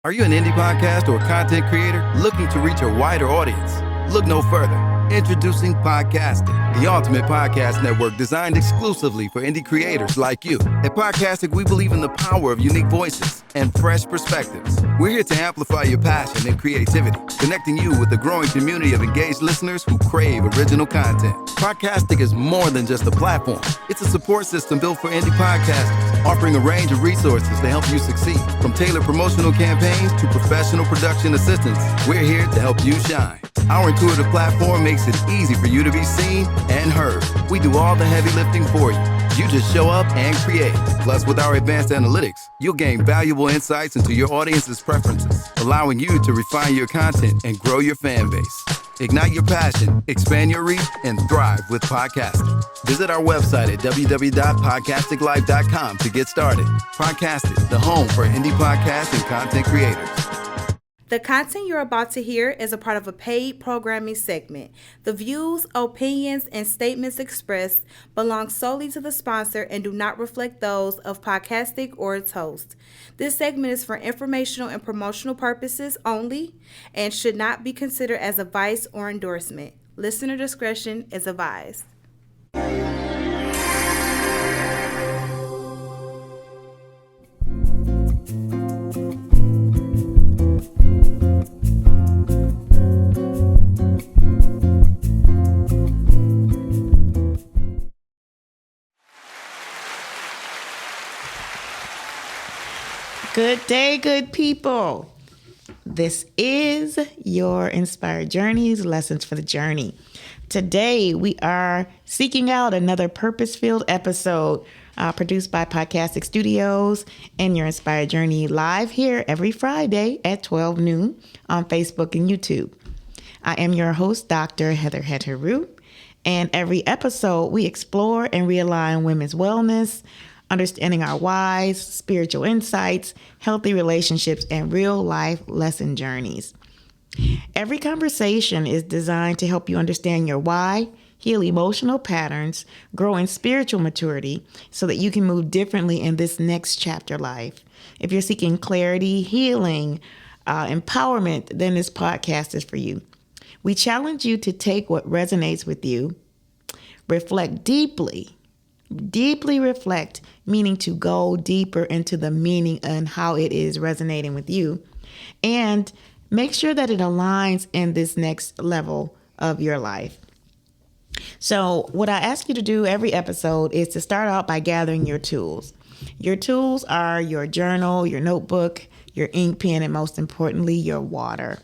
Are you an indie podcast or content creator looking to reach a wider audience? Look no further. Introducing Podcastic, the ultimate podcast network designed exclusively for indie creators like you. At Podcastic, we believe in the power of unique voices and fresh perspectives. We're here to amplify your passion and creativity, connecting you with a growing community of engaged listeners who crave original content. Podcastic is more than just a platform. It's a support system built for indie podcasters, offering a range of resources to help you succeed. From tailored promotional campaigns to professional production assistance, we're here to help you shine. Our intuitive platform makes it easy for you to be seen and heard. We do all the heavy lifting for you. You just show up and create. Plus, with our advanced analytics, you'll gain valuable insights into your audience's preferences, allowing you to refine your content and grow your fan base. Ignite your passion, expand your reach, and thrive with podcasting. Visit our website at www.podcasticlife.com to get started. Podcastic, the home for indie podcasts and content creators. The content you're about to hear is a part of a paid programming segment. The views, opinions, and statements expressed belong solely to the sponsor and do not reflect those of Podcastic or its host. This segment is for informational and promotional purposes only and should not be considered as advice or endorsement. Listener discretion is advised. Good day, good people. This is your Inspired Journeys, Lessons for the Journey. Today, we are seeking out another purpose-filled episode produced by Podcastic Studios and your Inspired Journey live here every Friday at 12 noon on Facebook and YouTube. I am your host, Dr. Hetheru, and every episode, we explore and realign women's wellness, understanding our whys, spiritual insights, healthy relationships, and real life lesson journeys. Every conversation is designed to help you understand your why, heal emotional patterns, grow in spiritual maturity so that you can move differently in this next chapter life. If you're seeking clarity, healing, empowerment, then this podcast is for you. We challenge you to take what resonates with you, reflect deeply reflect, meaning to go deeper into the meaning and how it is resonating with you, and make sure that it aligns in this next level of your life. So what I ask you to do every episode is to start out by gathering your tools. Your tools are your journal, your notebook, your ink pen, and most importantly, your water.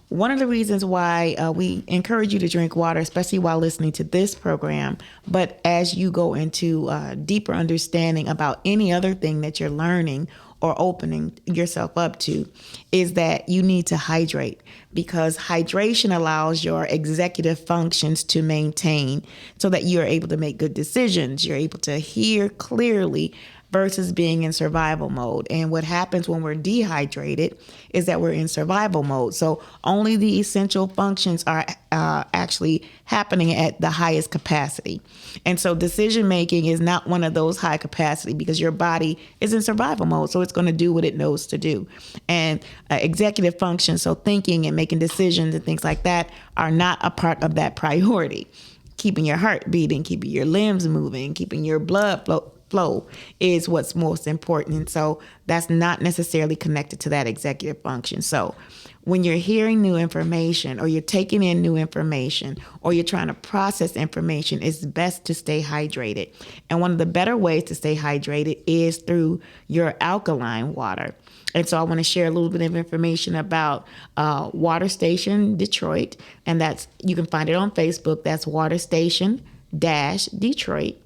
One of the reasons why we encourage you to drink water, especially while listening to this program, but as you go into deeper understanding about any other thing that you're learning or opening yourself up to, is that you need to hydrate, because hydration allows your executive functions to maintain so that you're able to make good decisions. You're able to hear clearly versus being in survival mode. And what happens when we're dehydrated is that we're in survival mode. So only the essential functions are actually happening at the highest capacity. And so decision making is not one of those high capacity because your body is in survival mode. So it's going to do what it knows to do. And executive functions, so thinking and making decisions and things like that, are not a part of that priority. Keeping your heart beating, keeping your limbs moving, keeping your blood flow is what's most important. And so that's not necessarily connected to that executive function. So when you're hearing new information or you're taking in new information or you're trying to process information, it's best to stay hydrated. And one of the better ways to stay hydrated is through your alkaline water. And so I want to share a little bit of information about Water Station Detroit. And you can find it on Facebook. That's Water Station Detroit.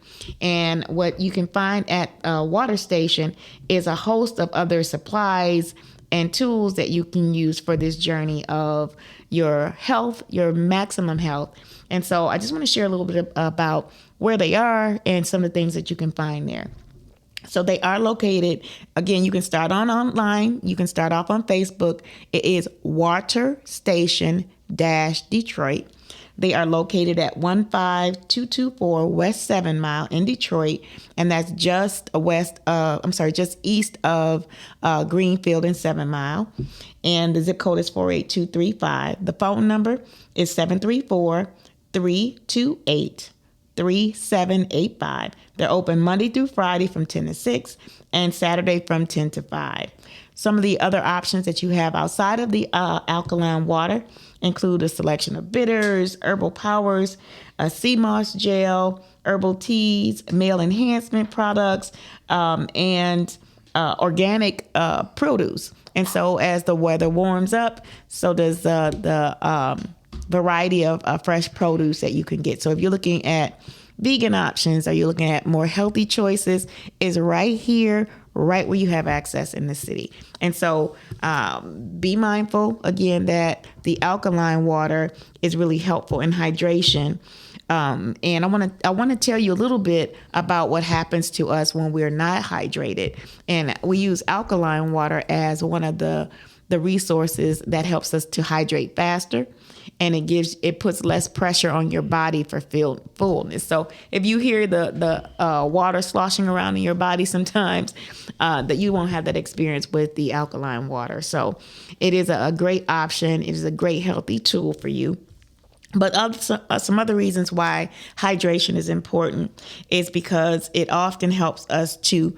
And what you can find at Water Station is a host of other supplies and tools that you can use for this journey of your health, your maximum health. And so I just want to share a little bit about where they are and some of the things that you can find there. So they are located, again, you can start online. You can start off on Facebook. It is Water Station Detroit. They are located at 15224 West 7 Mile in Detroit, and that's just east of Greenfield and 7 Mile. And the zip code is 48235. The phone number is 734-328-3785. They're open Monday through Friday from 10 to 6 and Saturday from 10 to 5. Some of the other options that you have outside of the alkaline water include a selection of bitters, herbal powers, a sea moss gel, herbal teas, male enhancement products, and organic produce. And so as the weather warms up, so does the variety of fresh produce that you can get. So if you're looking at vegan options, or you're looking at more healthy choices, is right here, right where you have access in the city. And so be mindful, again, that the alkaline water is really helpful in hydration. And I want to tell you a little bit about what happens to us when we're not hydrated. And we use alkaline water as one of the resources that helps us to hydrate faster. And it puts less pressure on your body for fullness. So if you hear the water sloshing around in your body sometimes, that you won't have that experience with the alkaline water. So it is a great option. It is a great healthy tool for you. But some other reasons why hydration is important is because it often helps us to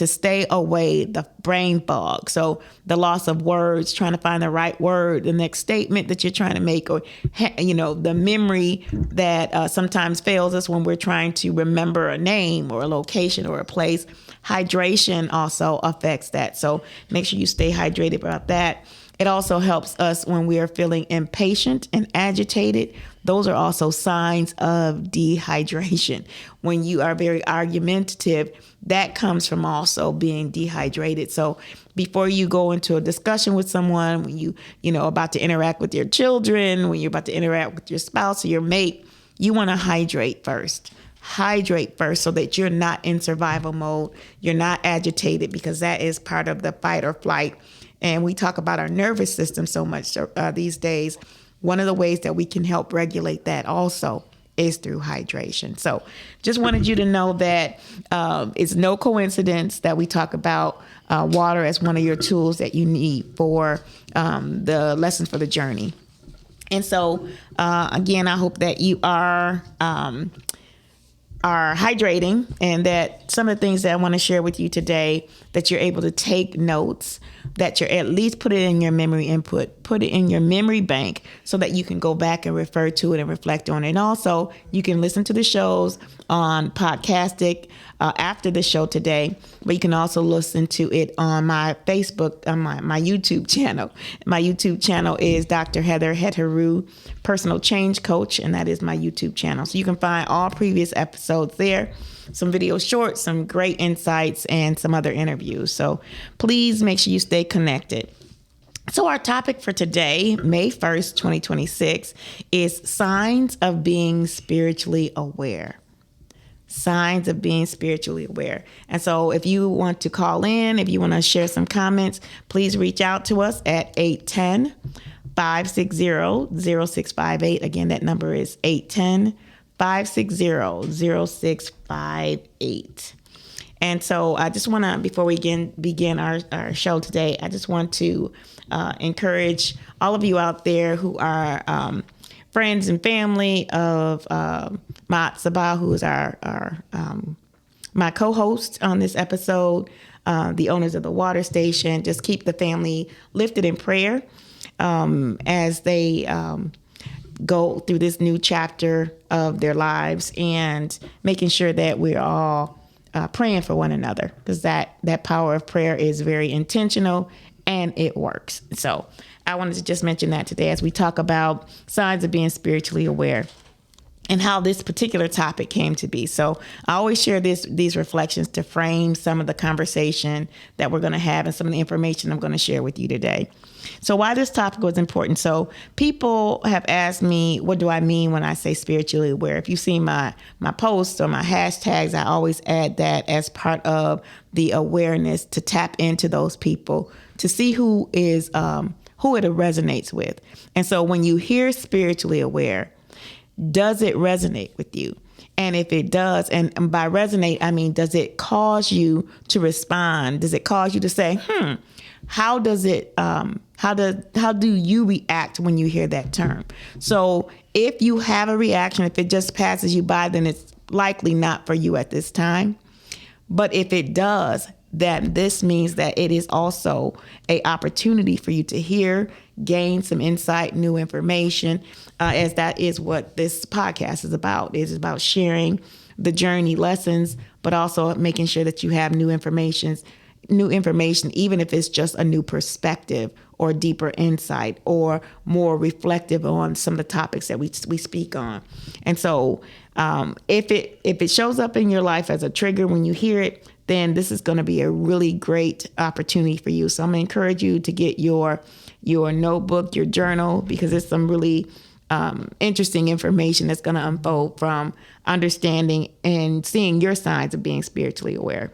stay away the brain fog. So the loss of words, trying to find the right word, the next statement that you're trying to make, or, the memory that sometimes fails us when we're trying to remember a name or a location or a place. Hydration also affects that. So make sure you stay hydrated about that. It also helps us when we are feeling impatient and agitated. Those are also signs of dehydration. When you are very argumentative, that comes from also being dehydrated. So before you go into a discussion with someone, when you about to interact with your children, when you're about to interact with your spouse or your mate, you want to hydrate first. Hydrate first so that you're not in survival mode. You're not agitated, because that is part of the fight or flight. And we talk about our nervous system so much these days. One of the ways that we can help regulate that also is through hydration. So just wanted you to know that it's no coincidence that we talk about water as one of your tools that you need for the lessons for the journey. And so, again, I hope that you are hydrating, and that some of the things that I want to share with you today, that you're able to take notes, that you're at least put it in your memory input, put it in your memory bank so that you can go back and refer to it and reflect on it. And also you can listen to the shows on Podcastic after the show today, but you can also listen to it on my Facebook, on my YouTube channel. My YouTube channel is Dr. Hetheru, Personal Change Coach, and that is my YouTube channel. So you can find all previous episodes there, some video shorts, some great insights, and some other interviews. So please make sure you stay connected. So our topic for today, May 1st, 2026, is signs of being spiritually aware. Signs of being spiritually aware. And so if you want to call in, if you want to share some comments, please reach out to us at 810-560-0658. Again, that number is 810-560-0658. And so I just want to, before we begin our show today, I just want to encourage all of you out there who are friends and family of Maat Sabah, who is my co-host on this episode, the owners of the water station. Just keep the family lifted in prayer as they go through this new chapter of their lives, and making sure that we're all praying for one another, because that power of prayer is very intentional and it works. So I wanted to just mention that today as we talk about signs of being spiritually aware and how this particular topic came to be. So I always share these reflections to frame some of the conversation that we're going to have and some of the information I'm going to share with you today. So why this topic was important. So people have asked me, what do I mean when I say spiritually aware? If you see my posts or my hashtags, I always add that as part of the awareness, to tap into those people, to see who is who it resonates with. And so when you hear spiritually aware, does it resonate with you? And if it does, and by resonate, I mean, does it cause you to respond? Does it cause you to say, how does it, how do you react when you hear that term? So if you have a reaction, if it just passes you by, then it's likely not for you at this time. But if it does, then this means that it is also an opportunity for you to hear, gain some insight, new information, as that is what this podcast is about. It is about sharing the journey lessons, but also making sure that you have new information, even if it's just a new perspective or deeper insight or more reflective on some of the topics that we speak on. And so if it shows up in your life as a trigger when you hear it, then this is going to be a really great opportunity for you. So I'm going to encourage you to get your notebook, your journal, because it's some really interesting information that's going to unfold from understanding and seeing your signs of being spiritually aware.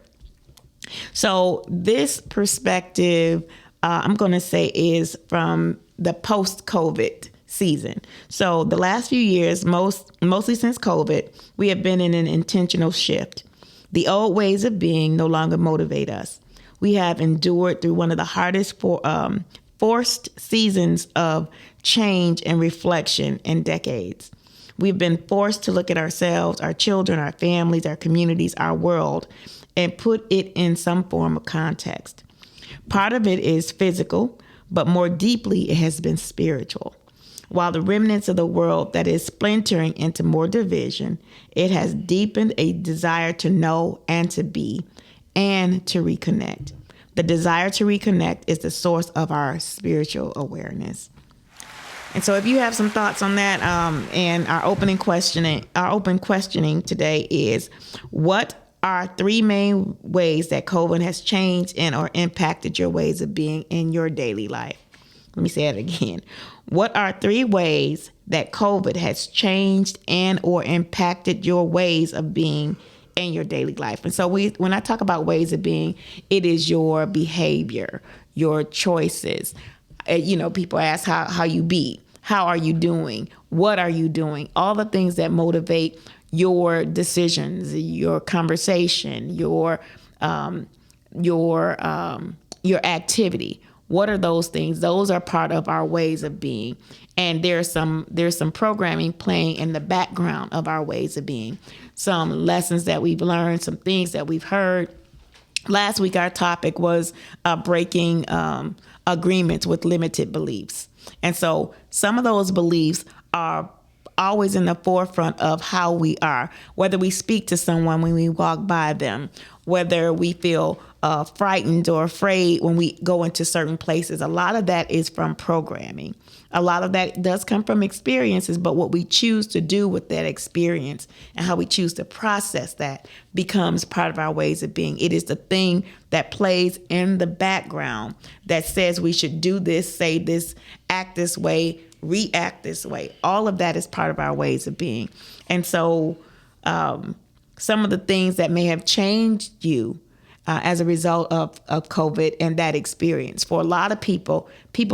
So this perspective, I'm going to say, is from the post-COVID season. So the last few years, mostly since COVID, we have been in an intentional shift. The old ways of being no longer motivate us. We have endured through one of the hardest forced seasons of change and reflection in decades. We've been forced to look at ourselves, our children, our families, our communities, our world, and put it in some form of context. Part of it is physical, but more deeply, it has been spiritual. While the remnants of the world that is splintering into more division, it has deepened a desire to know and to be and to reconnect. The desire to reconnect is the source of our spiritual awareness. And so if you have some thoughts on that, and our open questioning today is, what are three main ways that COVID has changed and or impacted your ways of being in your daily life? Let me say it again. What are three ways that COVID has changed and or impacted your ways of being in your daily life? And so when I talk about ways of being, it is your behavior, your choices. People ask how you be, how are you doing, what are you doing? All the things that motivate your decisions, your conversation, your activity. What are those things? Those are part of our ways of being. And there's some programming playing in the background of our ways of being. Some lessons that we've learned, some things that we've heard. Last week, our topic was breaking agreements with limited beliefs. And so some of those beliefs are always in the forefront of how we are, whether we speak to someone when we walk by them, whether we feel frightened or afraid when we go into certain places. A lot of that is from programming. A lot of that does come from experiences, but what we choose to do with that experience and how we choose to process that becomes part of our ways of being. It is the thing that plays in the background that says we should do this, say this, act this way, react this way. All of that is part of our ways of being. And so some of the things that may have changed you as a result of COVID and that experience. For a lot of people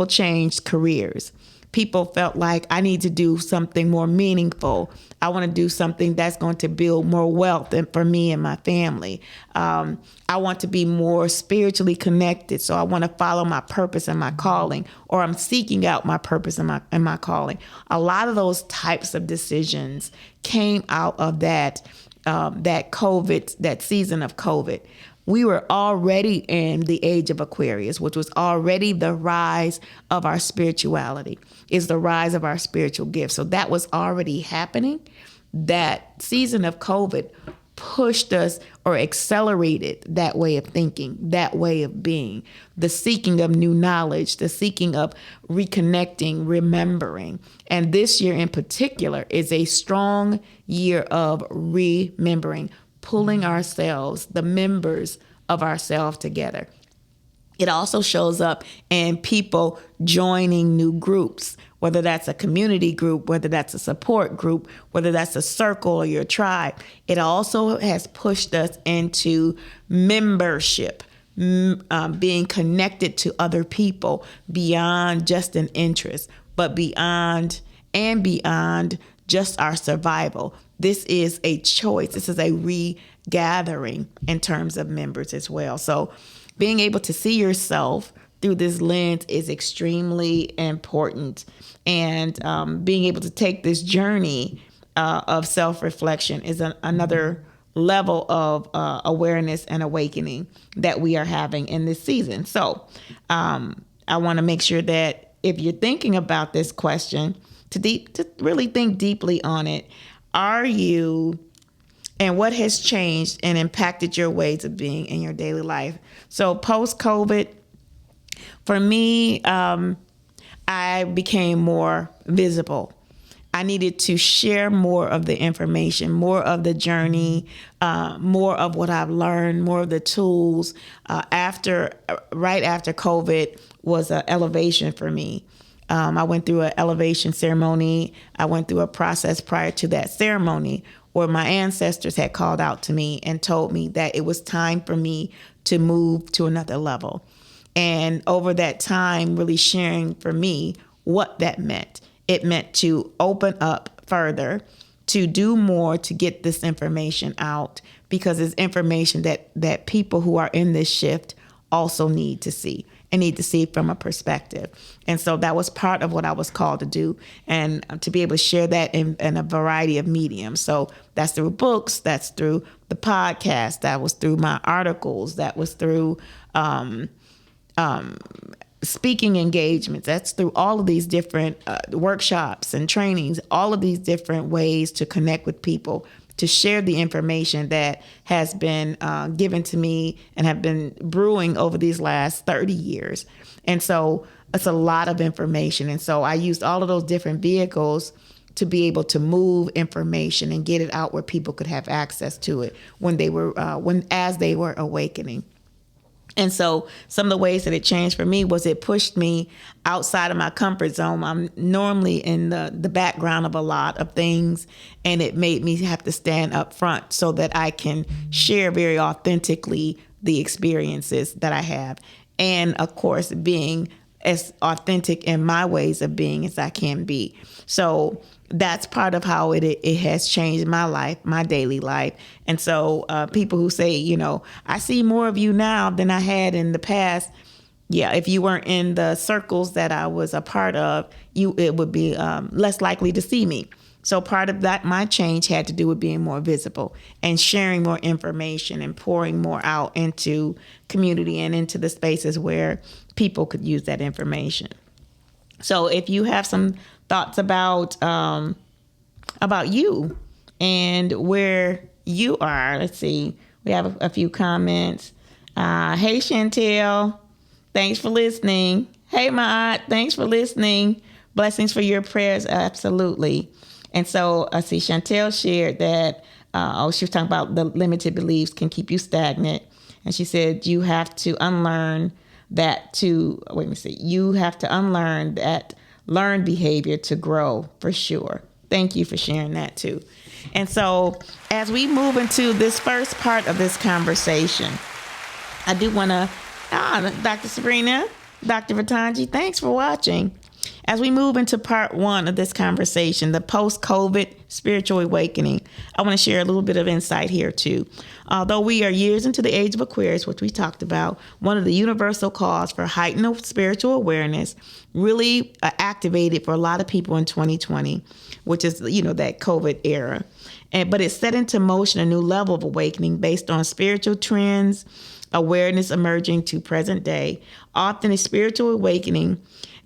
changed careers. People felt like, I need to do something more meaningful. I want to do something that's going to build more wealth for me and my family. I want to be more spiritually connected. So I want to follow my purpose and my calling, or I'm seeking out my purpose and my calling. A lot of those types of decisions came out of that COVID, that season of COVID. We were already in the age of Aquarius, which was already the rise of our spirituality, is the rise of our spiritual gifts. So that was already happening. That season of COVID pushed us or accelerated that way of thinking, that way of being, the seeking of new knowledge, the seeking of reconnecting, remembering. And this year in particular is a strong year of remembering, pulling ourselves, the members of ourselves together. It also shows up in people joining new groups, whether that's a community group, whether that's a support group, whether that's a circle or your tribe. It also has pushed us into membership, being connected to other people beyond just an interest, but beyond just our survival. This is a choice. This is a regathering in terms of members as well. So being able to see yourself through this lens is extremely important. And being able to take this journey of self-reflection is another level of awareness and awakening that we are having in this season. So I want to make sure that if you're thinking about this question, to really think deeply on it. Are you, and what has changed and impacted your ways of being in your daily life? So post-COVID, for me, I became more visible. I needed to share more of the information, more of the journey, more of what I've learned, more of the tools. Right after COVID was an elevation for me. I went through an elevation ceremony. I went through a process prior to that ceremony where my ancestors had called out to me and told me that it was time for me to move to another level. And over that time, really sharing for me what that meant. It meant to open up further, to do more, to get this information out, because it's information that people who are in this shift also need to see and need to see from a perspective. And so that was part of what I was called to do, and to be able to share that in a variety of mediums. So that's through books, that's through the podcast, that was through my articles, that was through speaking engagements. That's through all of these different workshops and trainings, all of these different ways to connect with people, to share the information that has been given to me and have been brewing over these last 30 years. And so it's a lot of information. And so I used all of those different vehicles to be able to move information and get it out where people could have access to it as they were awakening. And so some of the ways that it changed for me was it pushed me outside of my comfort zone. I'm normally in the background of a lot of things, and it made me have to stand up front so that I can share very authentically the experiences that I have. And of course, being as authentic in my ways of being as I can be. So that's part of how it has changed my life, my daily life. And so people who say, I see more of you now than I had in the past. Yeah, if you weren't in the circles that I was a part of, it would be less likely to see me. So part of that, my change had to do with being more visible and sharing more information and pouring more out into community and into the spaces where people could use that information. So if you have some thoughts about you and where you are, let's see. We have a few comments. Hey, Chantel, thanks for listening. Hey, my aunt, thanks for listening. Blessings for your prayers. Absolutely. And so I see Chantel shared that, she was talking about the limited beliefs can keep you stagnant. And she said, you have to unlearn you have to unlearn that learned behavior to grow, for sure. Thank you for sharing that too. And so as we move into this first part of this conversation, I do want to, Dr. Sabrina, Dr. Vitanji, thanks for watching. As we move into part one of this conversation, the post-COVID spiritual awakening, I want to share a little bit of insight here too. Although we are years into the age of Aquarius, which we talked about, one of the universal cause for heightened spiritual awareness really activated for a lot of people in 2020, which is, that COVID era. But it set into motion a new level of awakening based on spiritual trends, awareness emerging to present day, often a spiritual awakening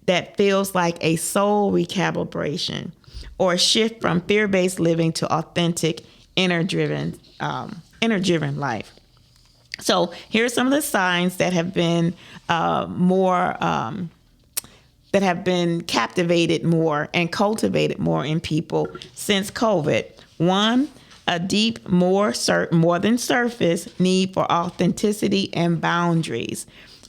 that feels like a soul recalibration or a shift from fear-based living to authentic, inner-driven life. So here are some of the signs that have been that have been captivated more and cultivated more in people since COVID. One, a deep, more than surface need for authenticity and boundaries.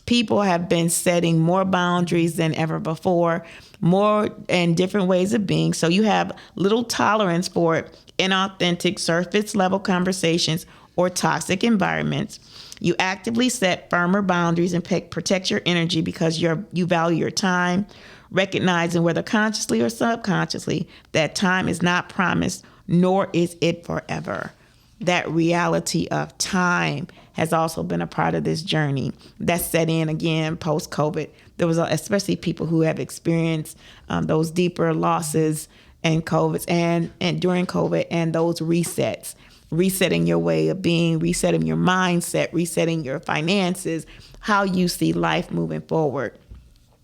People have been setting more boundaries than ever before, more and different ways of being. So you have little tolerance for inauthentic, surface level conversations or toxic environments. You actively set firmer boundaries and protect your energy because you value your time, recognizing whether consciously or subconsciously that time is not promised, nor is it forever. That reality of time has also been a part of this journey that set in again post-COVID. There was especially people who have experienced those deeper losses and COVID and during COVID, and those resets, resetting your way of being, resetting your mindset, resetting your finances, how you see life moving forward.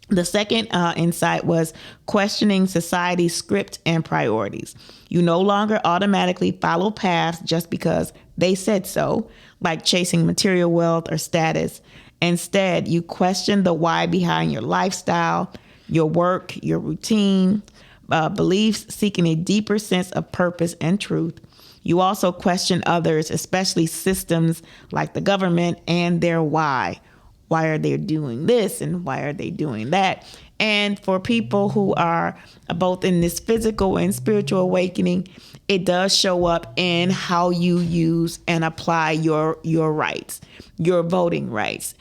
The second insight was questioning society's script and priorities. You no longer automatically follow paths just because they said so, like chasing material wealth or status. Instead, you question the why behind your lifestyle, your work, your routine, beliefs, seeking a deeper sense of purpose and truth. You also question others, especially systems like the government, and their why. Why are they doing this and why are they doing that? And for people who are both in this physical and spiritual awakening, it does show up in how you use and apply your rights, your voting rights,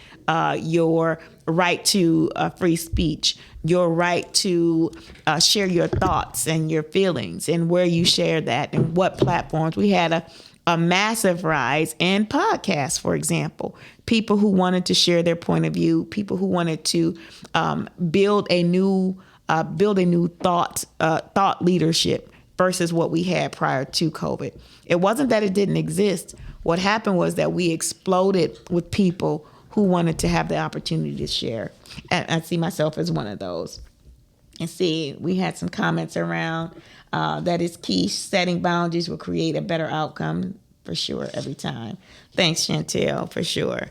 your right to free speech, your right to share your thoughts and your feelings, and where you share that and what platforms. We had a massive rise in podcasts, for example. People who wanted to share their point of view, people who wanted to build a new thought leadership versus what we had prior to COVID. It wasn't that it didn't exist. What happened was that we exploded with people who wanted to have the opportunity to share. And I see myself as one of those. And see, we had some comments around that is key. Setting boundaries will create a better outcome for sure every time. Thanks, Chantel, for sure.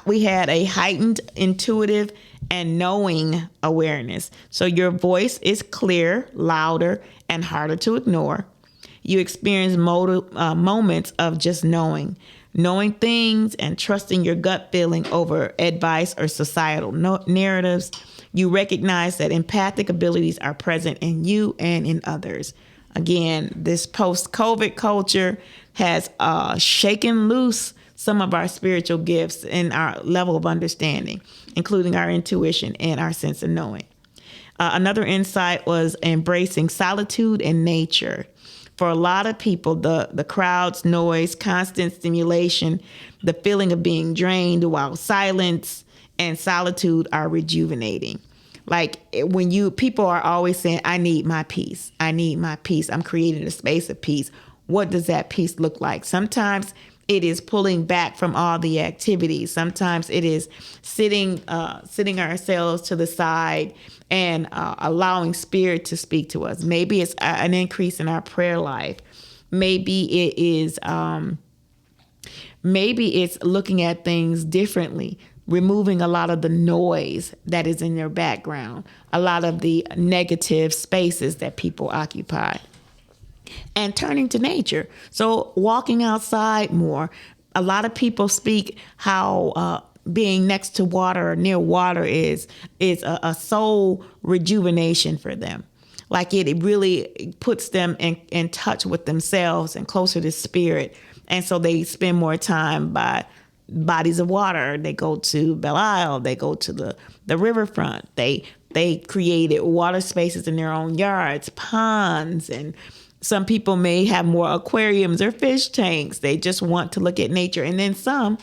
We had a heightened intuitive and knowing awareness. So your voice is clear, louder, and harder to ignore. You experience moments of just knowing things and trusting your gut feeling over advice or societal narratives. You recognize that empathic abilities are present in you and in others. Again, this post-COVID culture has shaken loose some of our spiritual gifts and our level of understanding, including our intuition and our sense of knowing. Another insight was embracing solitude and nature. For a lot of people, the crowd's noise, constant stimulation, the feeling of being drained, while silence and solitude are rejuvenating. Like people are always saying, I need my peace. I need my peace. I'm creating a space of peace. What does that peace look like? Sometimes it is pulling back from all the activities. Sometimes it is sitting ourselves to the side and allowing spirit to speak to us. Maybe it's an increase in our prayer life. Maybe it is, maybe it's looking at things differently, removing a lot of the noise that is in your background, a lot of the negative spaces that people occupy, and turning to nature. So walking outside more. A lot of people speak how being next to water or near water is a soul rejuvenation for them. Like it really puts them in touch with themselves and closer to spirit. And so they spend more time by bodies of water. They go to Belle Isle. They go to the riverfront. They created water spaces in their own yards, ponds, and some people may have more aquariums or fish tanks. They just want to look at nature. And then some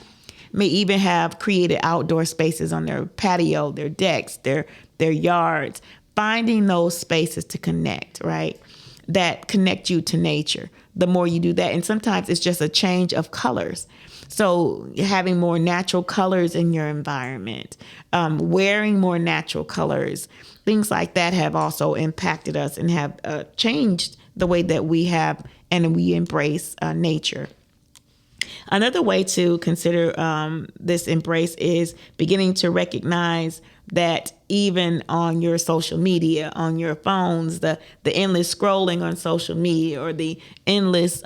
may even have created outdoor spaces on their patio, their decks, their yards, finding those spaces to connect, right? That connect you to nature. The more you do that, and sometimes it's just a change of colors. So having more natural colors in your environment, wearing more natural colors, things like that have also impacted us and have changed the way that we have and we embrace nature. Another way to consider this embrace is beginning to recognize that even on your social media, on your phones, the endless scrolling on social media, or the endless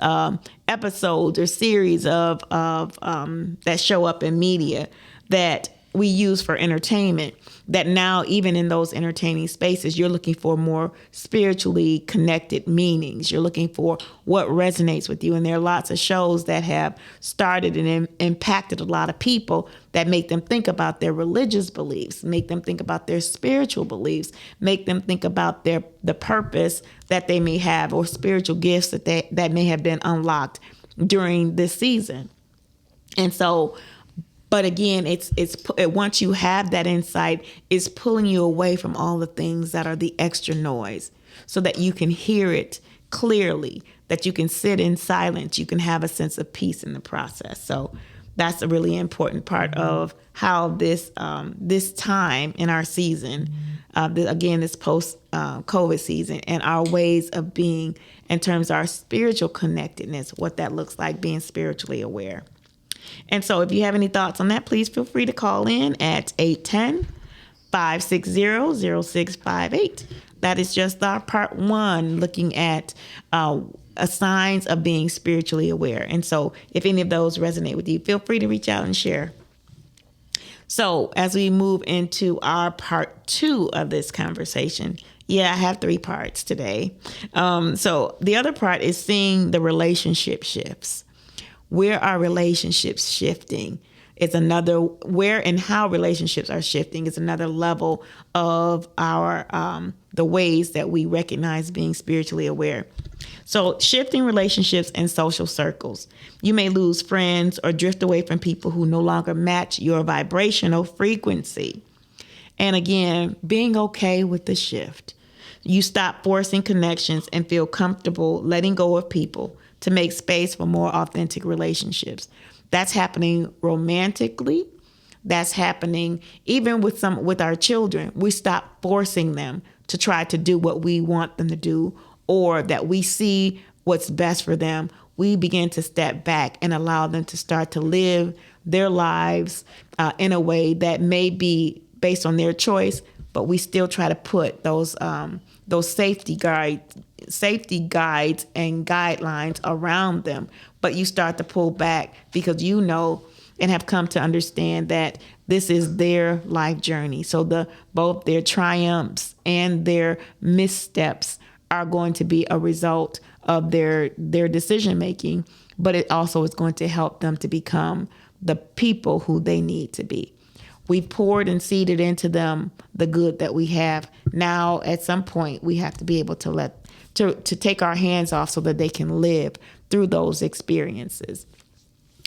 episodes or series of that show up in media, that we use for entertainment, that now even in those entertaining spaces, you're looking for more spiritually connected meanings. You're looking for what resonates with you. And there are lots of shows that have started and impacted a lot of people that make them think about their religious beliefs, make them think about their spiritual beliefs, make them think about the purpose that they may have, or spiritual gifts that may have been unlocked during this season. And so, but again, it's once you have that insight, it's pulling you away from all the things that are the extra noise, so that you can hear it clearly, that you can sit in silence, you can have a sense of peace in the process. So that's a really important part of how this time in our season, this post COVID season, and our ways of being in terms of our spiritual connectedness, what that looks like, being spiritually aware. And so if you have any thoughts on that, please feel free to call in at 810-560-0658. That is just our part one, looking at signs of being spiritually aware. And so if any of those resonate with you, feel free to reach out and share. So as we move into our part two of this conversation, I have 3 parts today. So the other part is seeing the relationship shifts. Where are relationships shifting? It's another, where and how relationships are shifting is another level of our the ways that we recognize being spiritually aware. So shifting relationships and social circles. You may lose friends or drift away from people who no longer match your vibrational frequency. And again, being okay with the shift. You stop forcing connections and feel comfortable letting go of people to make space for more authentic relationships. That's happening romantically. That's happening even with our children. We stop forcing them to try to do what we want them to do, or that we see what's best for them. We begin to step back and allow them to start to live their lives in a way that may be based on their choice, but we still try to put those safety guides and guidelines around them. But you start to pull back because you know and have come to understand that this is their life journey. So both their triumphs and their missteps are going to be a result of their decision making, but it also is going to help them to become the people who they need to be. We've poured and seeded into them the good that we have. Now, at some point, we have to be able to take our hands off so that they can live through those experiences.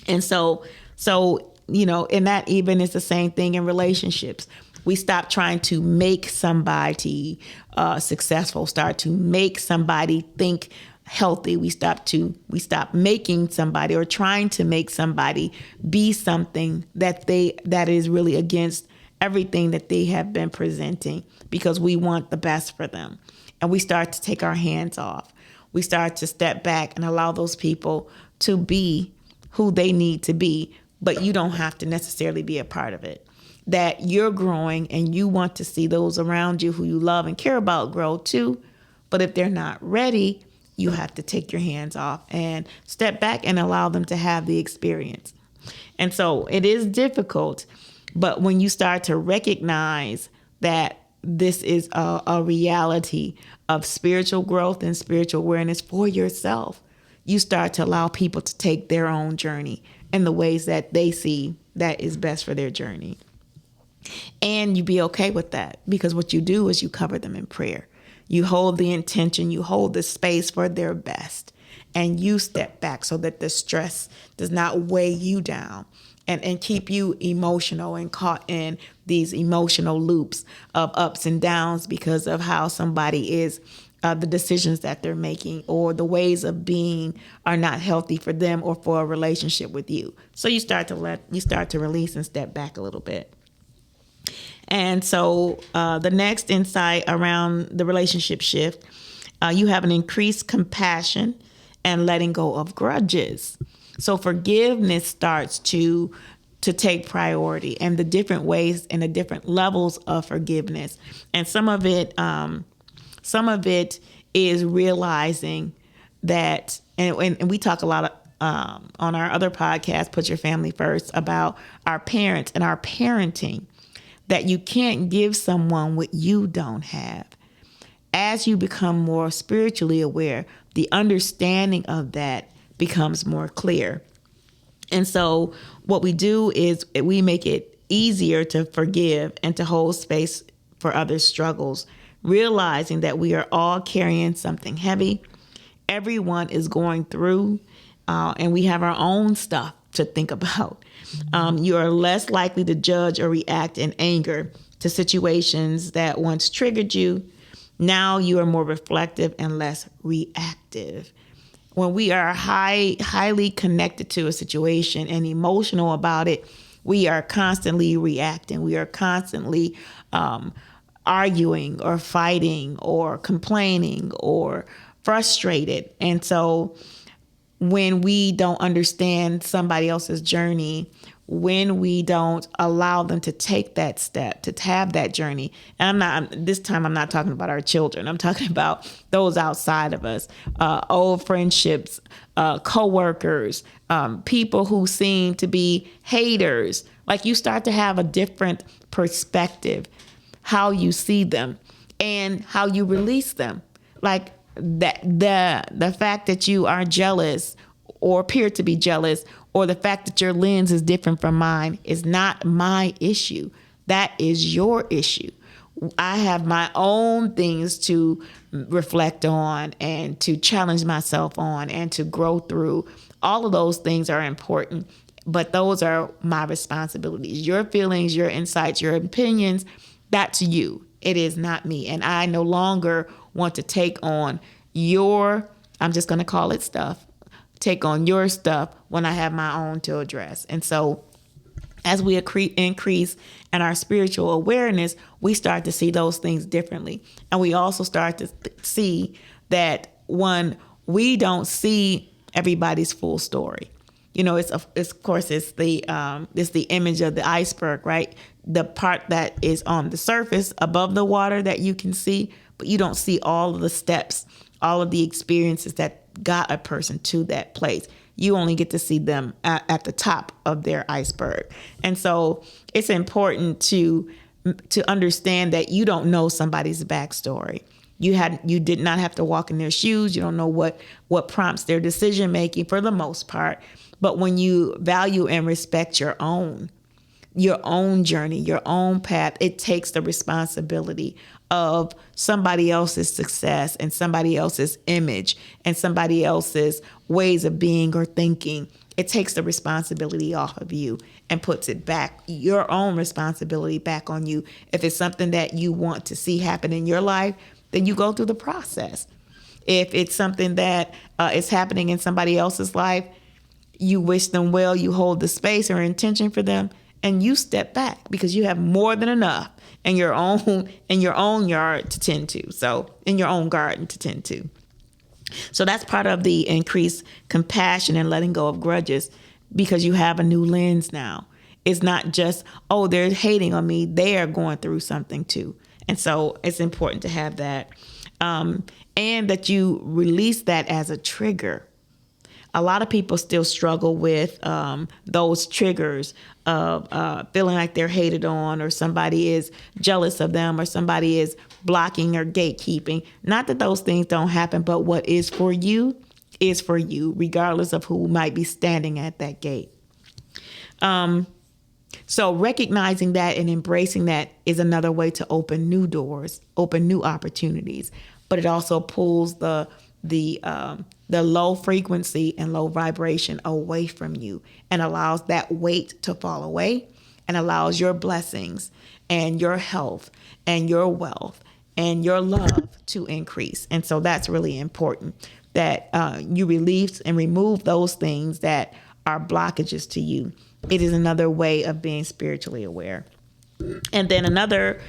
And so, and that even is the same thing in relationships. We stop trying to make somebody successful, start to make somebody think healthy. We stop making somebody or trying to make somebody be something that is really against everything that they have been presenting, because we want the best for them. And we start to take our hands off. We start to step back and allow those people to be who they need to be, but you don't have to necessarily be a part of it. That you're growing and you want to see those around you who you love and care about grow too. But if they're not ready, you have to take your hands off and step back and allow them to have the experience. And so it is difficult, but when you start to recognize that this is a reality of spiritual growth and spiritual awareness for yourself, you start to allow people to take their own journey in the ways that they see that is best for their journey. And you be okay with that, because what you do is you cover them in prayer. You hold the intention, you hold the space for their best, and you step back so that the stress does not weigh you down and keep you emotional and caught in these emotional loops of ups and downs because of how somebody is, the decisions that they're making, or the ways of being are not healthy for them or for a relationship with you. So you start to release and step back a little bit. And so the next insight around the relationship shift, you have an increased compassion and letting go of grudges. So forgiveness starts to take priority, and the different ways and the different levels of forgiveness. And some of it is realizing that, and we talk a lot on our other podcast, Put Your Family First, about our parents and our parenting, that you can't give someone what you don't have. As you become more spiritually aware, the understanding of that becomes more clear. And so what we do is we make it easier to forgive and to hold space for others' struggles, realizing that we are all carrying something heavy. Everyone is going through, and we have our own stuff to think about. You are less likely to judge or react in anger to situations that once triggered you. Now you are more reflective and less reactive. When we are highly connected to a situation and emotional about it, we are constantly reacting. We are constantly arguing or fighting or complaining or frustrated. And so when we don't understand somebody else's journey, when we don't allow them to take that step, to have that journey. And this time I'm not talking about our children. I'm talking about those outside of us, old friendships, coworkers, people who seem to be haters. Like, you start to have a different perspective, how you see them and how you release them. Like that, the fact that you are jealous or appear to be jealous, or the fact that your lens is different from mine, is not my issue. That is your issue. I have my own things to reflect on and to challenge myself on and to grow through. All of those things are important, but those are my responsibilities. Your feelings, your insights, your opinions, that's you. It is not me. And I no longer want to take on I'm just going to call it stuff, take on your stuff when I have my own to address. And so as we increase in our spiritual awareness, we start to see those things differently. And we also start to see that we don't see everybody's full story. You know, it's the image of the iceberg, right? The part that is on the surface above the water that you can see, but you don't see all of the steps, all of the experiences that got a person to that place. You only get to see them at the top of their iceberg. And so it's important to understand that you don't know somebody's backstory. You did not have to walk in their shoes. You don't know what prompts their decision making for the most part. But when you value and respect your own journey, your own path, it takes the responsibility of somebody else's success and somebody else's image and somebody else's ways of being or thinking. It takes the responsibility off of you and puts it back, your own responsibility back on you. If it's something that you want to see happen in your life, then you go through the process. If it's something that is happening in somebody else's life, you wish them well, you hold the space or intention for them, and you step back because you have more than enough in your own yard to tend to. So in your own garden to tend to. So that's part of the increased compassion and letting go of grudges, because you have a new lens now. It's not just, oh, they're hating on me. They are going through something too. And so it's important to have that. And that you release that as a trigger. A lot of people still struggle with those triggers of feeling like they're hated on, or somebody is jealous of them, or somebody is blocking or gatekeeping. Not that those things don't happen, but what is for you, regardless of who might be standing at that gate. So recognizing that and embracing that is another way to open new doors, open new opportunities. But it also pulls the low frequency and low vibration away from you and allows that weight to fall away and allows your blessings and your health and your wealth and your love to increase. And so that's really important, that you release and remove those things that are blockages to you. It is another way of being spiritually aware. And then another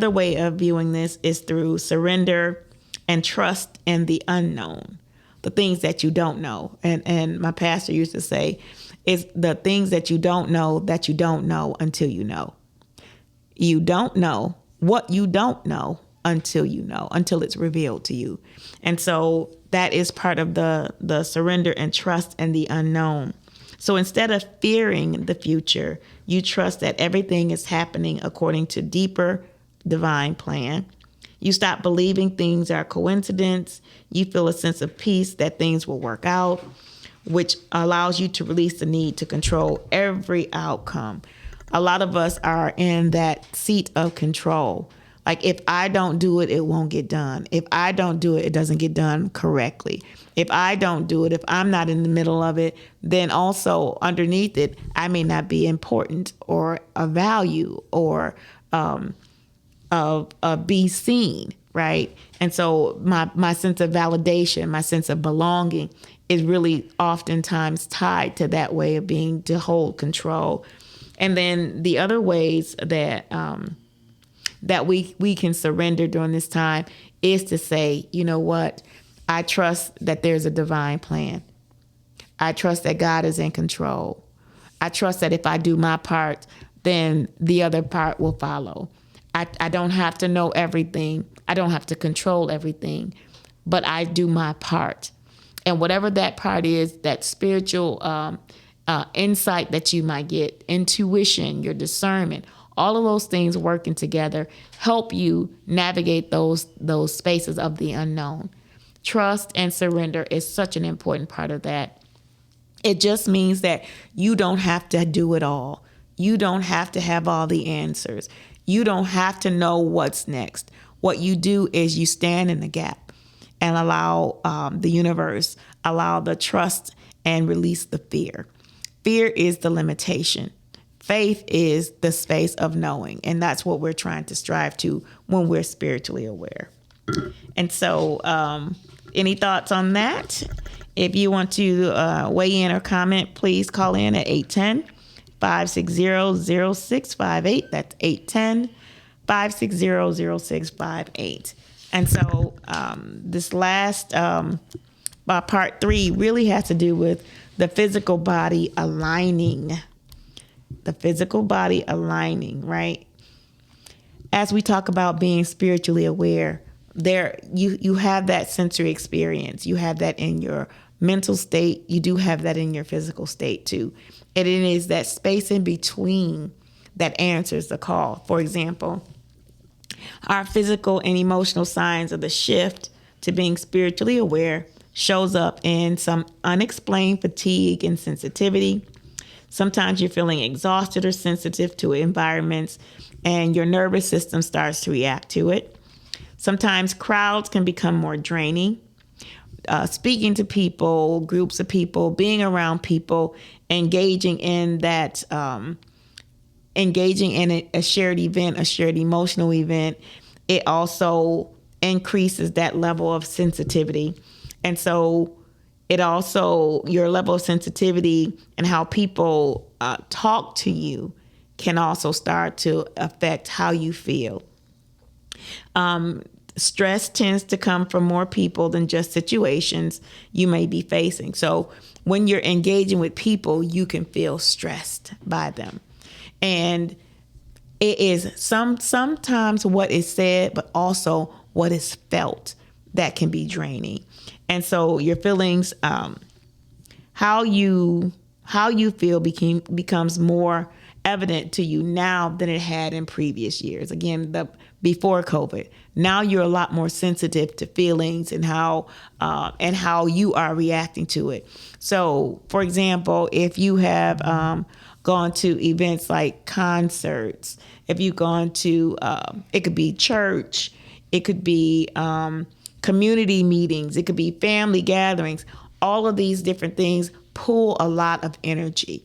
way of viewing this is through surrender and trust in the unknown, the things that you don't know. And my pastor used to say, is the things that you don't know until you know. You don't know what you don't know until it's revealed to you. And so that is part of the surrender and trust and the unknown. So instead of fearing the future, you trust that everything is happening according to deeper divine plan. You stop believing things are coincidence. You feel a sense of peace that things will work out, which allows you to release the need to control every outcome. A lot of us are in that seat of control. Like, if I don't do it, it won't get done. If I don't do it, it doesn't get done correctly. If I don't do it, if I'm not in the middle of it, then also underneath it, I may not be important or of value or be seen, right? And so my sense of validation, my sense of belonging is really oftentimes tied to that way of being, to hold control. And then the other ways that we can surrender during this time is to say, you know what? I trust that there's a divine plan. I trust that God is in control. I trust that if I do my part, then the other part will follow. I don't have to know everything. I don't have to control everything, but I do my part. And whatever that part is, that spiritual insight that you might get, intuition, your discernment, all of those things working together help you navigate those spaces of the unknown. Trust and surrender is such an important part of that. It just means that you don't have to do it all. You don't have to have all the answers. You don't have to know what's next. What you do is you stand in the gap and allow the universe, allow the trust, and release the fear. Fear is the limitation. Faith is the space of knowing. And that's what we're trying to strive to when we're spiritually aware. And so any thoughts on that? If you want to weigh in or comment, please call in at 810-560-0658. That's 810-560-0658. And so this last part 3 really has to do with the physical body aligning. The physical body aligning, right? As we talk about being spiritually aware, there you have that sensory experience. You have that in your mental state. You do have that in your physical state too. And it is that space in between that answers the call. For example, our physical and emotional signs of the shift to being spiritually aware shows up in some unexplained fatigue and sensitivity. Sometimes you're feeling exhausted or sensitive to environments, and your nervous system starts to react to it. Sometimes crowds can become more draining. Speaking to people, groups of people, being around people, engaging in that, engaging in a shared event, a shared emotional event, it also increases that level of sensitivity. And so it also, your level of sensitivity and how people talk to you can also start to affect how you feel. Stress tends to come from more people than just situations you may be facing. So when you're engaging with people, you can feel stressed by them. And it is sometimes what is said, but also what is felt that can be draining. And so your feelings, how you feel becomes more evident to you now than it had in previous years. Again, before COVID, now you're a lot more sensitive to feelings and how you are reacting to it. So, for example, if you have gone to events like concerts, if you've gone to, it could be church, it could be community meetings, it could be family gatherings. All of these different things pull a lot of energy.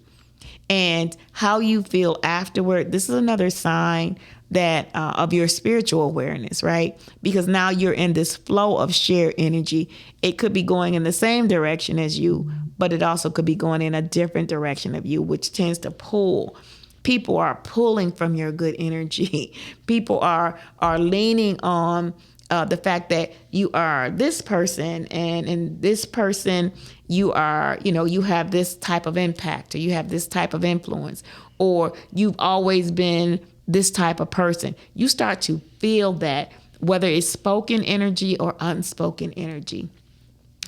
And how you feel afterward, this is another sign that of your spiritual awareness, right? Because now you're in this flow of shared energy. It could be going in the same direction as you, but it also could be going in a different direction of you, which tends to pull. People are pulling from your good energy. People are leaning on the fact that you are this person, and in this person you are, you have this type of impact, or you have this type of influence, or you've always been this type of person. You start to feel that whether it's spoken energy or unspoken energy.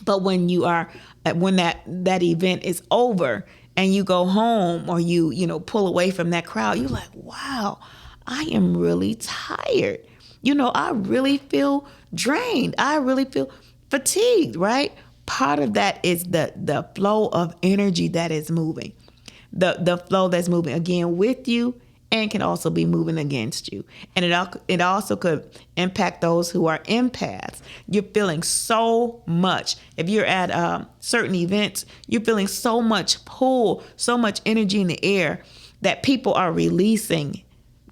But when that event is over and you go home, or you pull away from that crowd, you're like, wow, I am really tired. I really feel drained. I really feel fatigued, right? Part of that is the flow of energy that is moving. The flow that's moving again with you, and can also be moving against you. And it also could impact those who are empaths. You're feeling so much. If you're at certain events, you're feeling so much pull, so much energy in the air that people are releasing.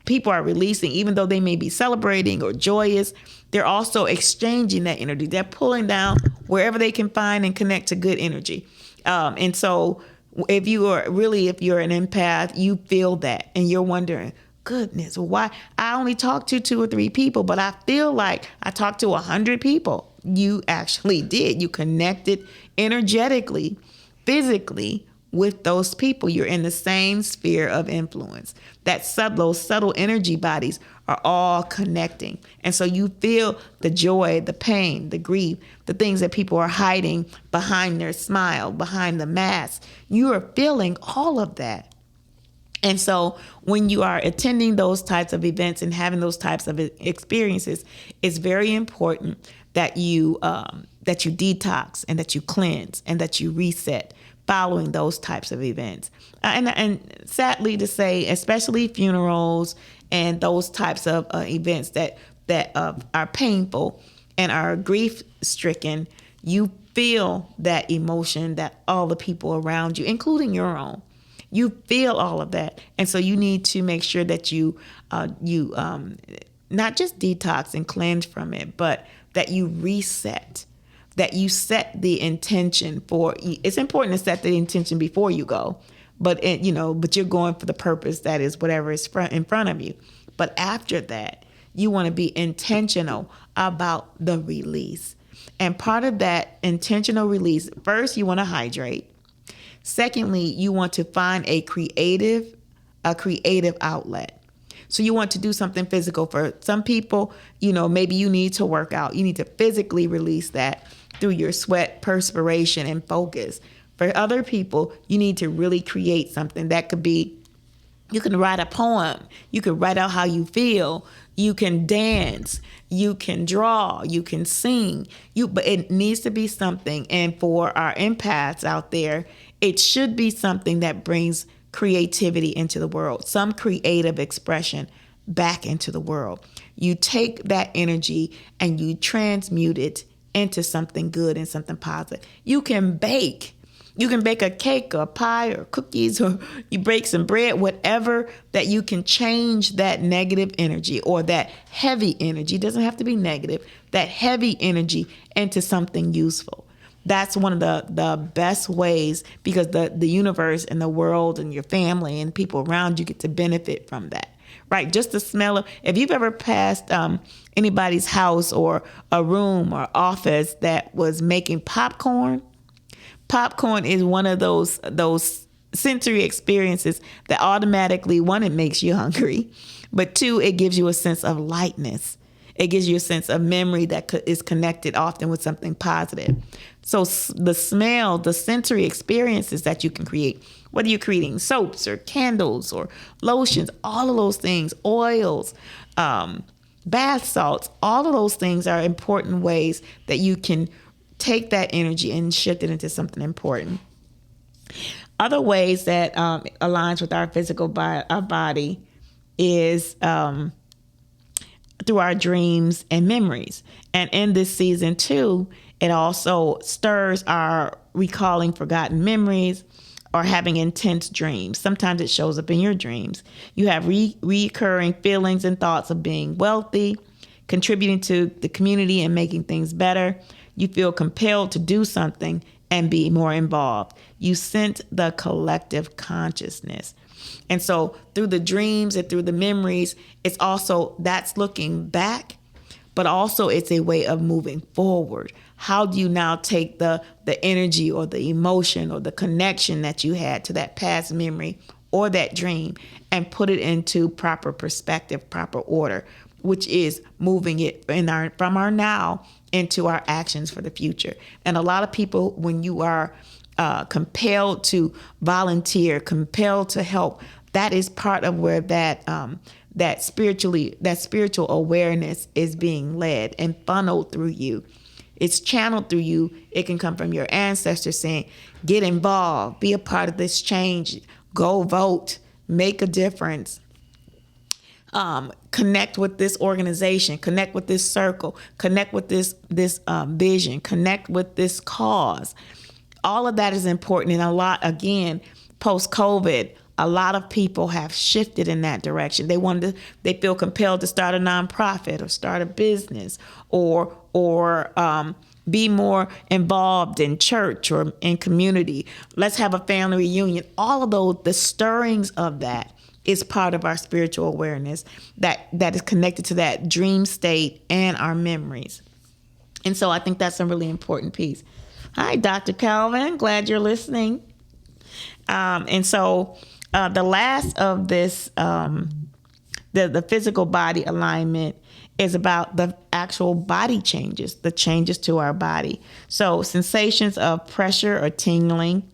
Even though they may be celebrating or joyous, they're also exchanging that energy. They're pulling down wherever they can find and connect to good energy. And so if you're an empath, you feel that, and you're wondering, goodness, why? I only talked to 2 or 3 people, but I feel like I talked to 100 people. You actually did. You connected energetically, physically with those people. You're in the same sphere of influence. Those subtle energy bodies are all connecting. And so you feel the joy, the pain, the grief, the things that people are hiding behind their smile, behind the mask. You are feeling all of that. And so when you are attending those types of events and having those types of experiences, it's very important that you detox, and that you cleanse, and that you reset following those types of events. And sadly to say, especially funerals and those types of events that are painful and are grief-stricken, you feel that emotion that all the people around you, including your own, you feel all of that. And so you need to make sure that you not just detox and cleanse from it, but that you reset, that you set the intention for. It's important to set the intention before you go, but you're going for the purpose that is whatever is in front of you. But after that, you want to be intentional about the release. And part of that intentional release, first, you want to hydrate. Secondly, you want to find a creative outlet. So you want to do something physical. For some people, maybe you need to work out. You need to physically release that through your sweat, perspiration, and focus. For other people, you need to really create something. That could be, you can write a poem. You can write out how you feel. You can dance. You can draw. You can sing. But it needs to be something. And for our empaths out there, it should be something that brings creativity into the world, some creative expression back into the world. You take that energy and you transmute it into something good and something positive. You can bake. You can bake a cake or a pie or cookies, or you bake some bread, whatever, that you can change that negative energy or that heavy energy. It doesn't have to be negative, that heavy energy into something useful. That's one of the best ways, because the universe and the world and your family and people around you get to benefit from that, right? Just the smell of, if you've ever passed anybody's house or a room or office that was making popcorn is one of those sensory experiences that automatically, one, it makes you hungry, but 2, it gives you a sense of lightness. It gives you a sense of memory that is connected often with something positive. So the smell, the sensory experiences that you can create, whether you're creating soaps or candles or lotions, all of those things, oils, bath salts, all of those things are important ways that you can take that energy and shift it into something important. Other ways that aligns with our physical our body is through our dreams and memories. And in this season too, it also stirs our recalling forgotten memories or having intense dreams. Sometimes it shows up in your dreams. You have recurring feelings and thoughts of being wealthy, contributing to the community and making things better. You feel compelled to do something and be more involved. You sense the collective consciousness. And so through the dreams and through the memories, it's also, that's looking back, but also it's a way of moving forward. How do you now take the energy or the emotion or the connection that you had to that past memory or that dream and put it into proper perspective, proper order, which is moving it from our now into our actions for the future. And a lot of people, when you are compelled to volunteer, compelled to help, that is part of where that spiritual awareness is being led and funneled through you. It's channeled through you. It can come from your ancestors saying, get involved, be a part of this change, go vote, make a difference. Connect with this organization, connect with this circle, connect with this vision, connect with this cause. All of that is important. And a lot, again, post-COVID, a lot of people have shifted in that direction. They feel compelled to start a nonprofit or start a business or be more involved in church or in community. Let's have a family reunion. All of those, the stirrings of that is part of our spiritual awareness that is connected to that dream state and our memories. And so I think that's a really important piece. Hi, Dr. Calvin. Glad you're listening. And so the last of this, the physical body alignment is about the actual body changes, the changes to our body. So sensations of pressure or tingling,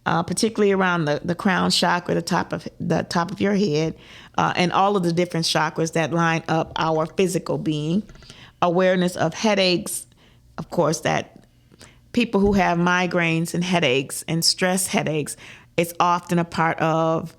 particularly around the crown chakra, the top of your head, and all of the different chakras that line up our physical being. Awareness of headaches, of course, that people who have migraines and headaches and stress headaches, it's often a part of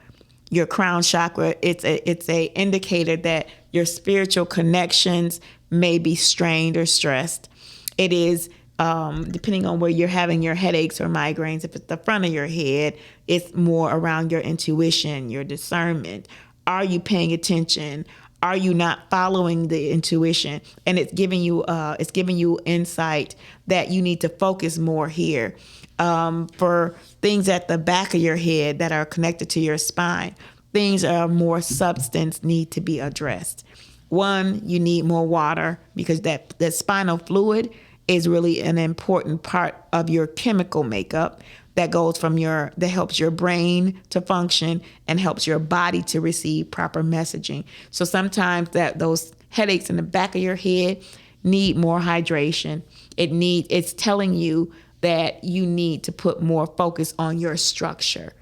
your crown chakra. It's a indicator that your spiritual connections may be strained or stressed. It is, depending on where you're having your headaches or migraines, if it's the front of your head, it's more around your intuition, your discernment. Are you paying attention? Are you not following the intuition? And it's giving you insight that you need to focus more here. For things at the back of your head that are connected to your spine, things that are more substance need to be addressed. One, you need more water because that spinal fluid is really an important part of your chemical makeup that goes from that helps your brain to function and helps your body to receive proper messaging. So sometimes those headaches in the back of your head need more hydration. It's telling you that you need to put more focus on your structure.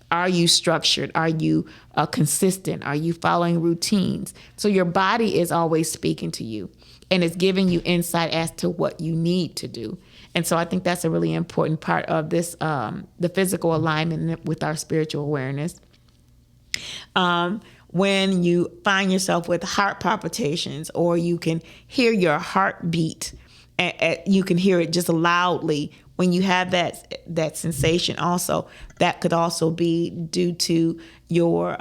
Are you structured? Are you consistent? Are you following routines? So your body is always speaking to you and it's giving you insight as to what you need to do. And so I think that's a really important part of this, the physical alignment with our spiritual awareness. When you find yourself with heart palpitations or you can hear your heartbeat, you can hear it just loudly. When you have that sensation also, that could also be due to your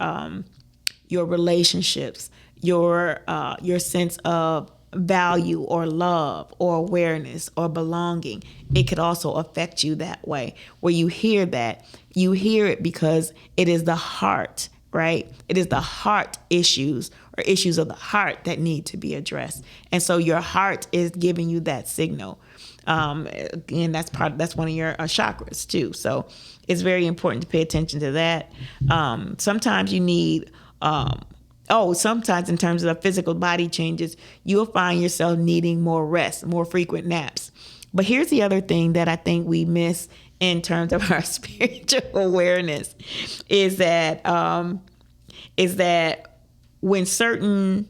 relationships, your sense of value or love or awareness or belonging. It could also affect you that way. Where you hear that, you hear it because it is the heart, right? It is the heart issues or issues of the heart that need to be addressed. And so your heart is giving you that signal. And that's one of your chakras too. So it's very important to pay attention to that. Sometimes you need, sometimes in terms of the physical body changes, you'll find yourself needing more rest, more frequent naps. But here's the other thing that I think we miss in terms of our spiritual awareness is that when certain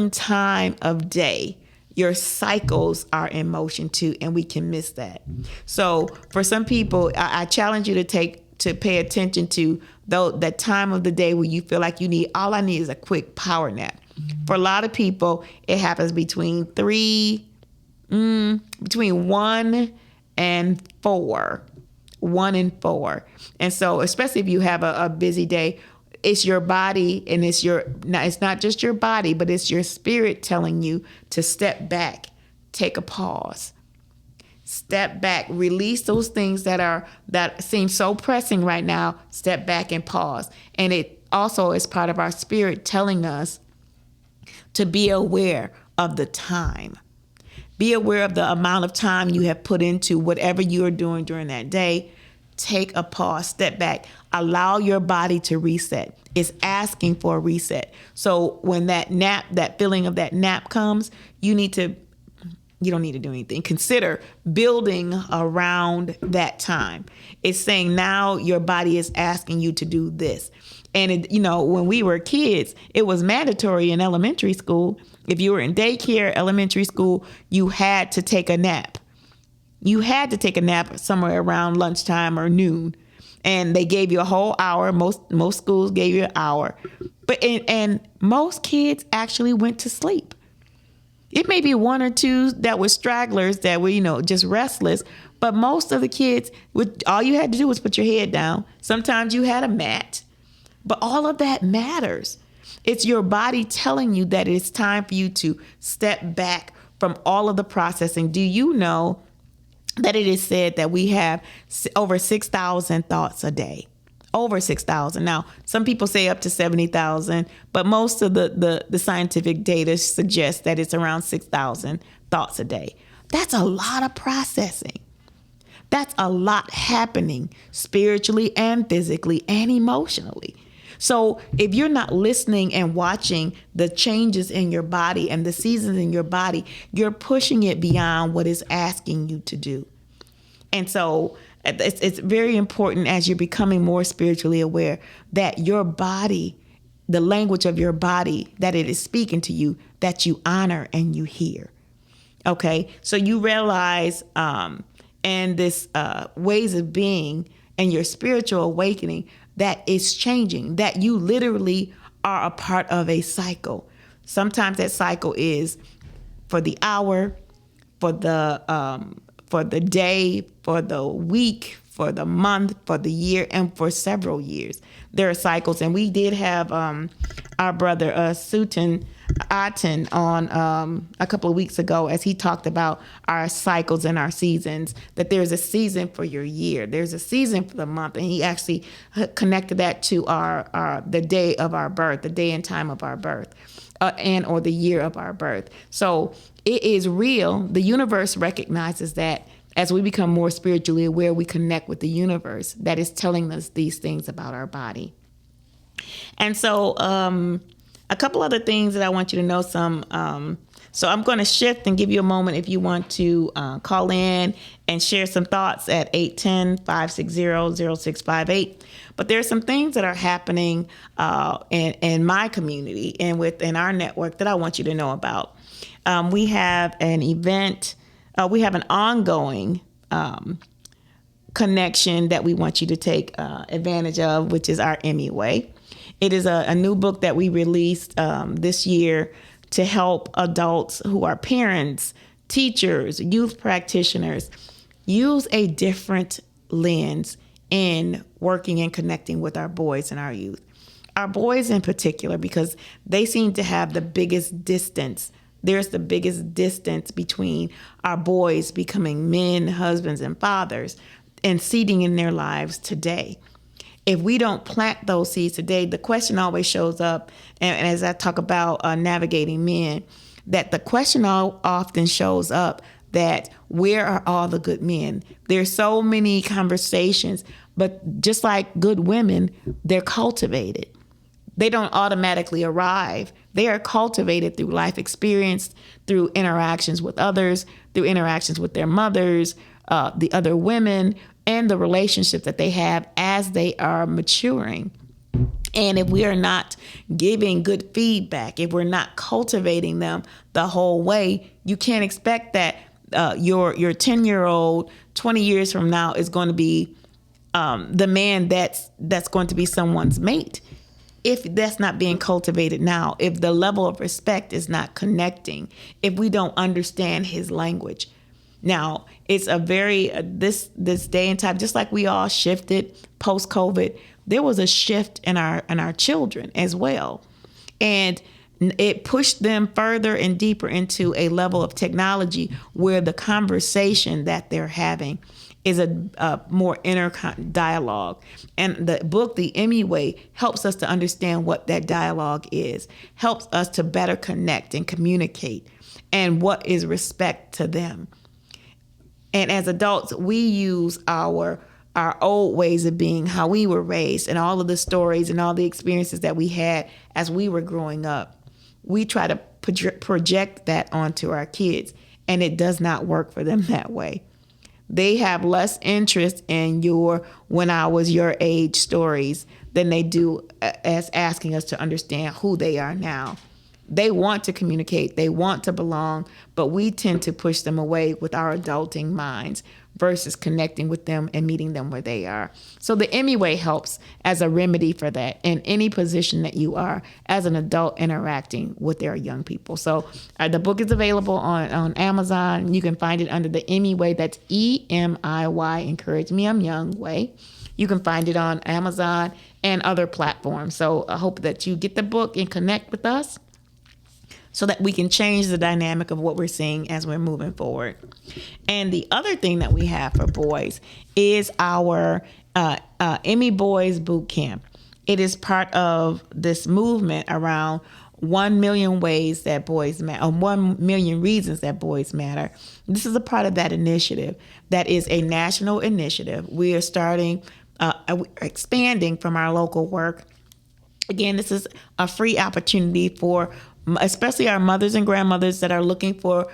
time of day, your cycles are in motion too, and we can miss that. So for some people, I challenge you to pay attention to that time of the day where you feel like all I need is a quick power nap. For a lot of people, it happens between 1 and 4. 1 and 4. And so especially if you have a busy day, it's your body and it's not just your body, but it's your spirit telling you to step back, take a pause, step back, release those things that seem so pressing right now, step back and pause. And it also is part of our spirit telling us to be aware of the time. Be aware of the amount of time you have put into whatever you are doing during that day. take a pause, step back, allow your body to reset. It's asking for a reset. So when that feeling of that nap comes, you don't need to do anything. Consider building around that time. It's saying now your body is asking you to do this. And when we were kids, it was mandatory in elementary school. If you were in daycare, elementary school, you had to take a nap. You had to take a nap somewhere around lunchtime or noon. And they gave you a whole hour. Most schools gave you an hour. And most kids actually went to sleep. It may be one or two that were stragglers that were, just restless. But most of the kids, all you had to do was put your head down. Sometimes you had a mat. But all of that matters. It's your body telling you that it's time for you to step back from all of the processing. Do you know that it is said that we have over 6,000 thoughts a day? Over 6,000. Now, some people say up to 70,000, but most of the scientific data suggests that it's around 6,000 thoughts a day. That's a lot of processing. That's a lot happening spiritually and physically and emotionally. So if you're not listening and watching the changes in your body and the seasons in your body, you're pushing it beyond what it's asking you to do. And so it's very important as you're becoming more spiritually aware that your body, the language of your body, that it is speaking to you, that you honor and you hear. Okay, so you realize and this ways of being and your spiritual awakening that is changing, that you literally are a part of a cycle. Sometimes that cycle is for the hour, for the day, for the week, for the month, for the year, and for several years. There are cycles, and we did have our brother Sutan Aten on a couple of weeks ago as he talked about our cycles and our seasons, that there's a season for your year, there's a season for the month, and he actually connected that to the day of our birth, the day and time of our birth, or the year of our birth. So it is real. The universe recognizes that as we become more spiritually aware, we connect with the universe that is telling us these things about our body. And so a couple other things that I want you to know so I'm going to shift and give you a moment if you want to call in and share some thoughts at 810-560-0658. But there are some things that are happening in my community and within our network that I want you to know about. We have an event. We have an ongoing connection that we want you to take advantage of, which is our Emmy Way. It is a new book that we released this year to help adults who are parents, teachers, youth practitioners use a different lens in working and connecting with our boys and our youth. Our boys in particular, because they seem to have the biggest distance. There's the biggest distance between our boys becoming men, husbands, and fathers and seeding in their lives today. If we don't plant those seeds today, the question always shows up, and as I talk about navigating men, that the question often shows up that where are all the good men? There's so many conversations, but just like good women, they're cultivated. They don't automatically arrive. They are cultivated through life experience, through interactions with others, through interactions with their mothers, the other women, and the relationships that they have as they are maturing. And if we are not giving good feedback, if we're not cultivating them the whole way, you can't expect that your 10-year-old 20 years from now is going to be the man that's going to be someone's mate. If that's not being cultivated now, if the level of respect is not connecting, if we don't understand his language. Now, it's a very, this day and time, just like we all shifted post-COVID, there was a shift in our children as well. And it pushed them further and deeper into a level of technology where the conversation that they're having is a more inner dialogue. And the book, The Emmy Way, helps us to understand what that dialogue is, helps us to better connect and communicate, and what is respect to them. And as adults, we use our our old ways of being, how we were raised, and all of the stories and all the experiences that we had as we were growing up. We try to project that onto our kids, and it does not work for them that way. They have less interest in your when I was your age stories than they do as asking us to understand who they are now. They want to communicate, they want to belong, but we tend to push them away with our adulting minds versus connecting with them and meeting them where they are. So the Emmy Way helps as a remedy for that in any position that you are as an adult interacting with their young people. So the book is available on Amazon. You can find it under the Emmy Way. That's EMIY, Encourage Me, I'm Young Way. You can find it on Amazon and other platforms. So I hope that you get the book and connect with us so that we can change the dynamic of what we're seeing as we're moving forward. And the other thing that we have for boys is our Emmy Boys Boot Camp. It is part of this movement around 1 million ways that boys matter, or 1 million reasons that boys matter. This is a part of that initiative that is a national initiative. We are starting, expanding from our local work. Again, this is a free opportunity for especially our mothers and grandmothers that are looking for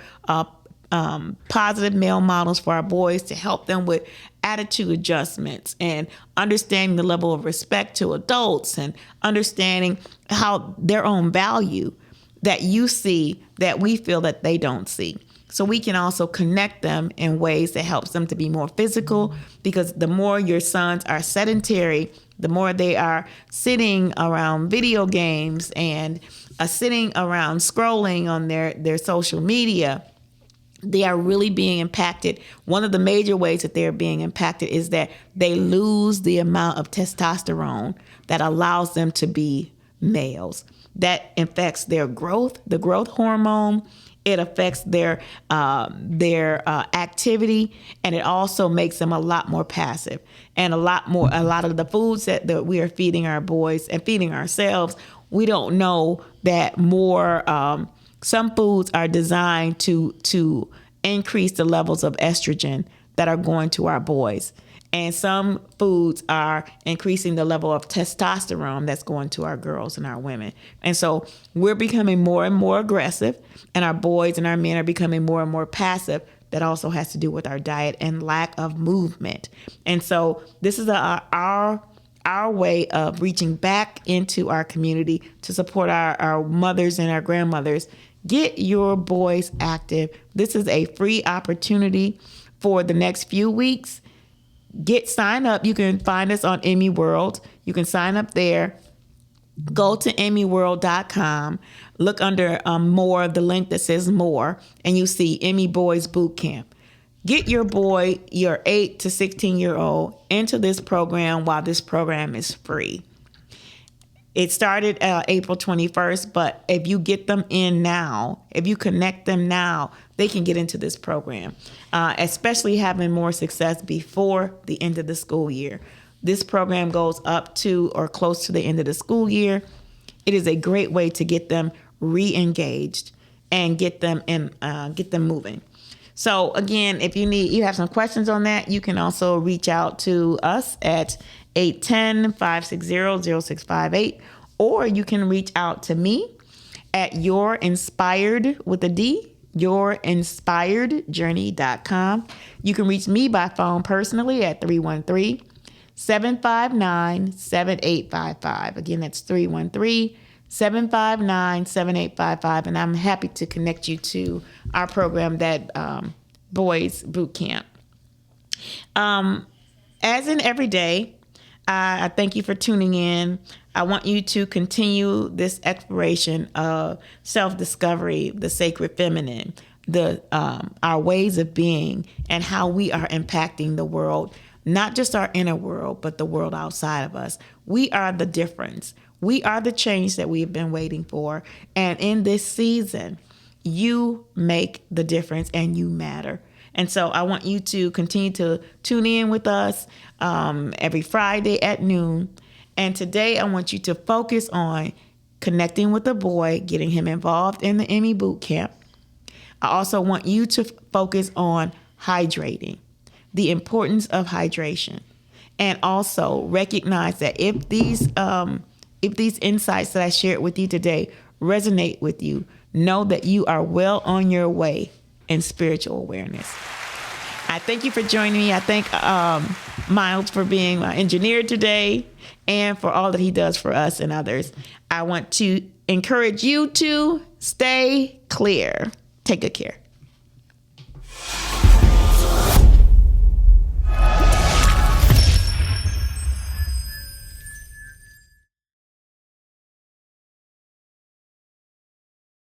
positive male models for our boys to help them with attitude adjustments and understanding the level of respect to adults and understanding how their own value that you see that we feel that they don't see. So we can also connect them in ways that helps them to be more physical, because the more your sons are sedentary, the more they are sitting around video games and sitting around scrolling on their social media, they are really being impacted. One of the major ways that they're being impacted is that they lose the amount of testosterone that allows them to be males. That affects their growth, the growth hormone. It affects their activity, and it also makes them a lot more passive. And a lot of the foods that we are feeding our boys and feeding ourselves, we don't know that more. Some foods are designed to increase the levels of estrogen that are going to our boys. And some foods are increasing the level of testosterone that's going to our girls and our women. And so we're becoming more and more aggressive, and our boys and our men are becoming more and more passive. That also has to do with our diet and lack of movement. And so this is our way of reaching back into our community to support our mothers and our grandmothers. Get your boys active. This is a free opportunity for the next few weeks. Sign up. You can find us on Emmy World. You can sign up there. Go to emmyworld.com. Look under more, the link that says more, and you see Emmy Boys Boot Camp. Get your boy, your 8 to 16-year-old, into this program while this program is free. It started April 21st, but if you get them in now, if you connect them now, they can get into this program, especially having more success before the end of the school year. This program goes up to or close to the end of the school year. It is a great way to get them re-engaged and get them moving. So again, if you have some questions on that, you can also reach out to us at 810-560-0658, or you can reach out to me at yourinspiredjourney.com. You can reach me by phone personally at 313-759-7855. Again, that's 313-759-7855. And I'm happy to connect you to our program, that Boys Boot Camp. As in every day, I thank you for tuning in. I want you to continue this exploration of self-discovery, the sacred feminine, our ways of being, and how we are impacting the world, not just our inner world, but the world outside of us. We are the difference. We are the change that we've been waiting for. And in this season, you make the difference and you matter. And so I want you to continue to tune in with us every Friday at noon. And today I want you to focus on connecting with the boy, getting him involved in the Emmy Boot Camp. I also want you to focus on hydrating, the importance of hydration. And also recognize that if these insights that I shared with you today resonate with you, know that you are well on your way in spiritual awareness. I thank you for joining me. I thank Miles for being my engineer today and for all that he does for us and others. I want to encourage you to stay clear. Take good care.